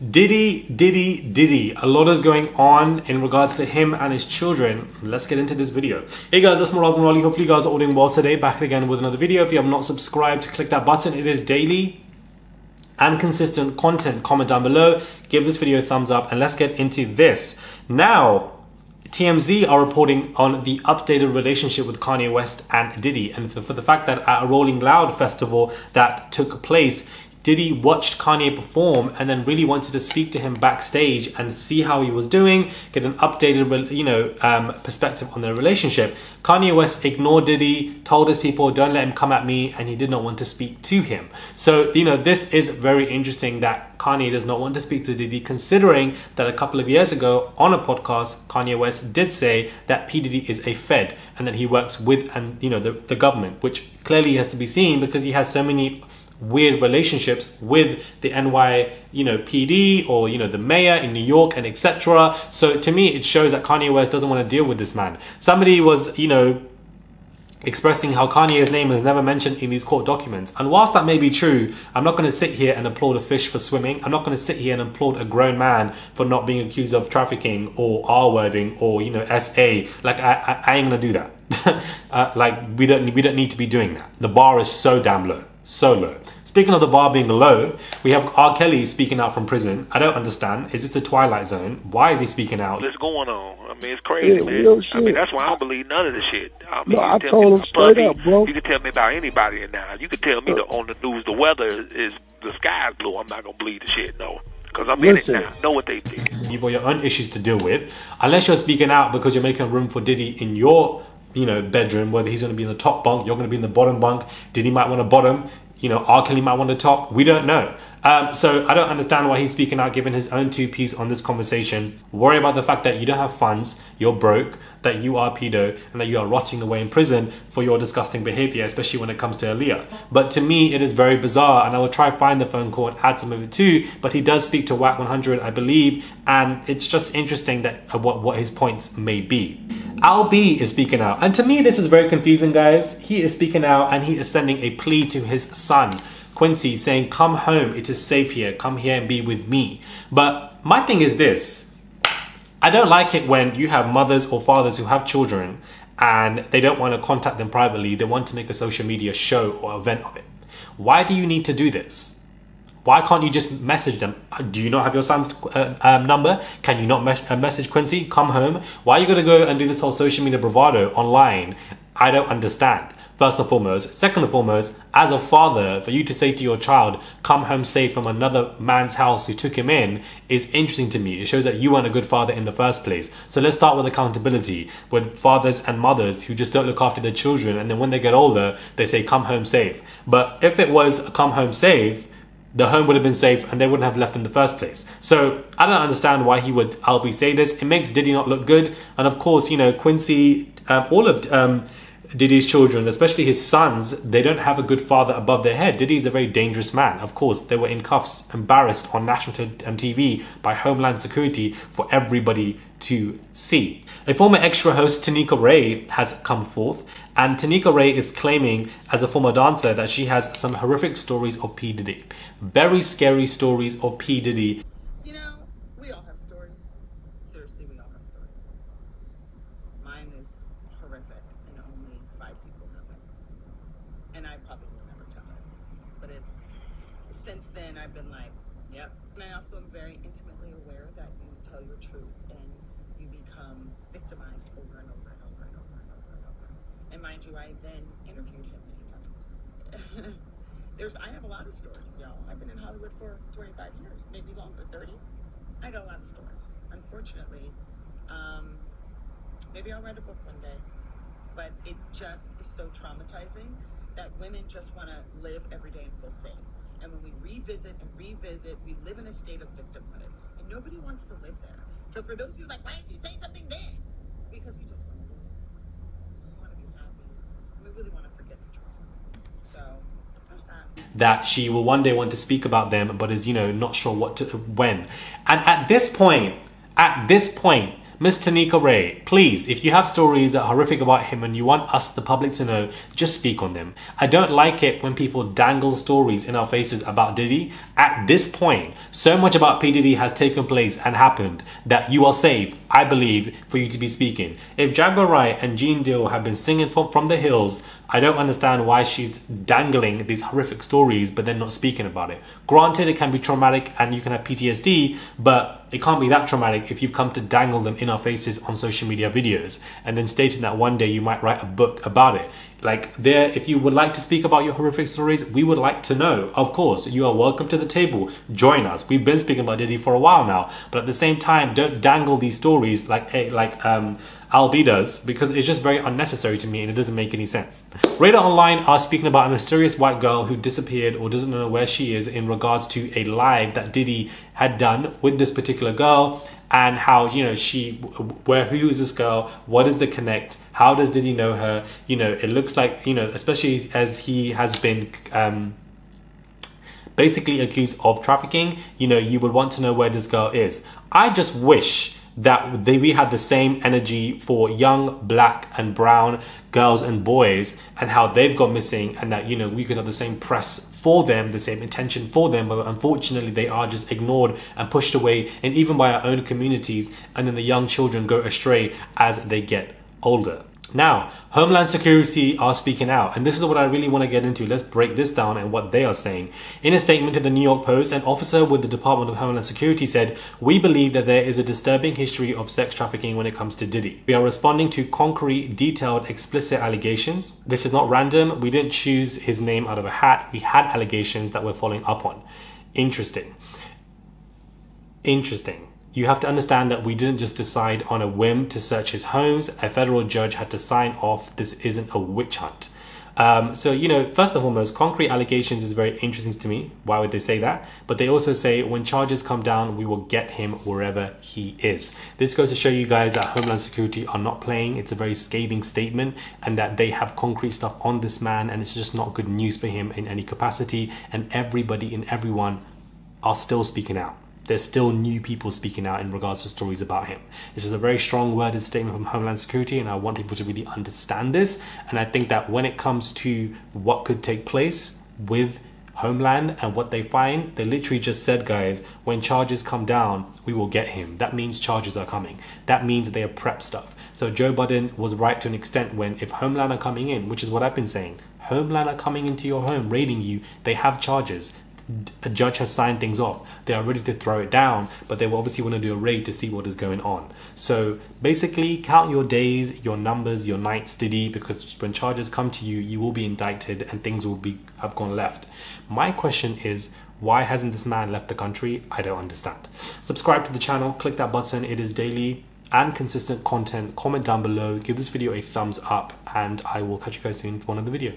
Diddy. A lot is going on in regards to him and his children. Let's get into this video. Hey guys, it's Rob and Rolly. Hopefully you guys are all doing well today. Back again with another video. If you have not subscribed, click that button. It is daily and consistent content. Comment down below. Give this video a thumbs up and let's get into this. Now, TMZ are reporting on the updated relationship with Kanye West and Diddy, and for the fact that at a Rolling Loud festival that took place, Diddy watched Kanye perform and then really wanted to speak to him backstage and see how he was doing, get an updated, perspective on their relationship. Kanye West ignored Diddy, told his people, don't let him come at me, and he did not want to speak to him. So, this is very interesting that Kanye does not want to speak to Diddy, considering that a couple of years ago on a podcast, Kanye West did say that P. Diddy is a Fed and that he works with the government, which clearly has to be seen because he has so many weird relationships with the PD or the mayor in New York and etc. So to me it shows that Kanye West doesn't want to deal with this man. Somebody was expressing how Kanye's name is never mentioned in these court documents, and whilst that may be true, I'm not going to sit here and applaud a fish for swimming. I'm not going to sit here and applaud a grown man for not being accused of trafficking or R-wording or SA. Like I ain't gonna do that. Like we don't need to be doing that. The bar is so damn low. So low. Speaking of the bar being low, we have R. Kelly speaking out from prison. I don't understand. Is this the Twilight Zone? Why is he speaking out? What's going on? I mean, it's crazy, man. I mean, that's why I don't believe none of this shit. I mean, I told him straight up, bro. You can tell me about anybody now. You can tell me on the news the weather is the sky's blue. I'm not gonna believe the shit, no. Because I'm in it now. I know what they did. You've got your own issues to deal with. Unless you're speaking out because you're making room for Diddy in your bedroom, whether he's going to be in the top bunk, you're going to be in the bottom bunk, Diddy might want to bottom, R. Kelly might want to top, we don't know. So I don't understand why he's speaking out, giving his own two piece on this conversation. Worry about the fact that you don't have funds, you're broke, that you are pedo, and that you are rotting away in prison for your disgusting behavior, especially when it comes to Aaliyah. But to me, it is very bizarre, and I will try find the phone call and add some of it too, but he does speak to WAC 100, I believe, and it's just interesting that what his points may be. Al B is speaking out, and to me this is very confusing, guys. He is speaking out and he is sending a plea to his son Quincy, saying, come home, it is safe here, come here and be with me. But my thing is this: I don't like it when you have mothers or fathers who have children and they don't want to contact them privately, they want to make a social media show or event of it. Why do you need to do this? Why can't you just message them? Do you not have your son's number? Can you not message Quincy? Come home. Why are you going to go and do this whole social media bravado online? I don't understand. First and foremost. Second and foremost, as a father, for you to say to your child, come home safe from another man's house who took him in, is interesting to me. It shows that you weren't a good father in the first place. So let's start with accountability, with fathers and mothers who just don't look after their children, and then when they get older, they say, come home safe. But if it was come home safe, the home would have been safe and they wouldn't have left in the first place. So I don't understand why he would Albie say this. It makes Diddy not look good. And of course, Quincy, all of Diddy's children, especially his sons, they don't have a good father above their head. Diddy's a very dangerous man. Of course, they were in cuffs, embarrassed on national TV by Homeland Security for everybody to see. A former extra host, Tanika Ray, has come forth, and Tanika Ray is claiming, as a former dancer, that she has some horrific stories of P. Diddy. Very scary stories of P. Diddy. We all have stories. Seriously, we all have stories. Mine is horrific, and only 5 people know it. And I probably will never tell it. But since then, I've been like, yep. And I also am very intimately aware that you tell your truth and you become victimized over and over and over and over and over and over. And mind you, I then interviewed him many times. I have a lot of stories, y'all. I've been in Hollywood for 25 years, maybe longer, 30. I got a lot of stories. Unfortunately, maybe I'll write a book one day, but it just is so traumatizing that women just want to live every day and feel safe. And when we revisit and revisit, we live in a state of victimhood, and nobody wants to live there. So for those of you like, why did you say something then? Because we just want to live. We want to be happy. We really want to forget the trauma. So there's that she will one day want to speak about them, but is, not sure when. And at this point, Miss Tanika Ray, please, if you have stories that are horrific about him and you want us, the public, to know, just speak on them. I don't like it when people dangle stories in our faces about Diddy. At this point, so much about P. Diddy has taken place and happened that you are safe, I believe, for you to be speaking. If Jaguar Wright and Gene Deal have been singing from the hills, I don't understand why she's dangling these horrific stories but then not speaking about it. Granted, it can be traumatic and you can have PTSD, but it can't be that traumatic if you've come to dangle them in our faces on social media videos and then stating that one day you might write a book about it. Like, if you would like to speak about your horrific stories, we would like to know. Of course, you are welcome to the table. Join us. We've been speaking about Diddy for a while now, but at the same time, don't dangle these stories like Albi does, because it's just very unnecessary to me and it doesn't make any sense. Radar Online are speaking about a mysterious white girl who disappeared or doesn't know where she is in regards to a live that Diddy had done with this particular girl, and how, you know, who is this girl? What is the connect? How does Diddy know her? You know, it looks like, you know, especially as he has been basically accused of trafficking, you know, you would want to know where this girl is. I just wish that we had the same energy for young black and brown girls and boys and how they've gone missing, and that, you know, we could have the same press for them, the same intention for them, but unfortunately they are just ignored and pushed away, and even by our own communities, and then the young children go astray as they get older. Now, Homeland Security are speaking out, and this is what I really want to get into. Let's break this down and what they are saying. In a statement to the New York Post, an officer with the Department of Homeland Security said, "We believe that there is a disturbing history of sex trafficking when it comes to Diddy. We are responding to concrete, detailed, explicit allegations. This is not random. We didn't choose his name out of a hat. We had allegations that we're following up on." Interesting. You have to understand that we didn't just decide on a whim to search his homes. A federal judge had to sign off. This isn't a witch hunt. So, you know, first and foremost, concrete allegations is very interesting to me. Why would they say that? But they also say when charges come down, we will get him wherever he is. This goes to show you guys that Homeland Security are not playing. It's a very scathing statement, and that they have concrete stuff on this man, and it's just not good news for him in any capacity. And everybody and everyone are still speaking out. There's still new people speaking out in regards to stories about him. This is a very strong worded statement from Homeland Security, and I want people to really understand this. And I think that when it comes to what could take place with Homeland and what they find, they literally just said, guys, when charges come down, we will get him. That means charges are coming. That means they have prepped stuff. So Joe Budden was right to an extent when, if Homeland are coming in, which is what I've been saying, Homeland are coming into your home, raiding you, they have charges. A judge has signed things off. They are ready to throw it down, but they will obviously want to do a raid to see what is going on. So basically, count your days, your numbers, your nights, Diddy, because when charges come to you, you will be indicted and things will have gone left. My question is, why hasn't this man left the country? I don't understand. Subscribe to the channel, click that button. It is daily and consistent content. Comment down below, give this video a thumbs up, and I will catch you guys soon for another video.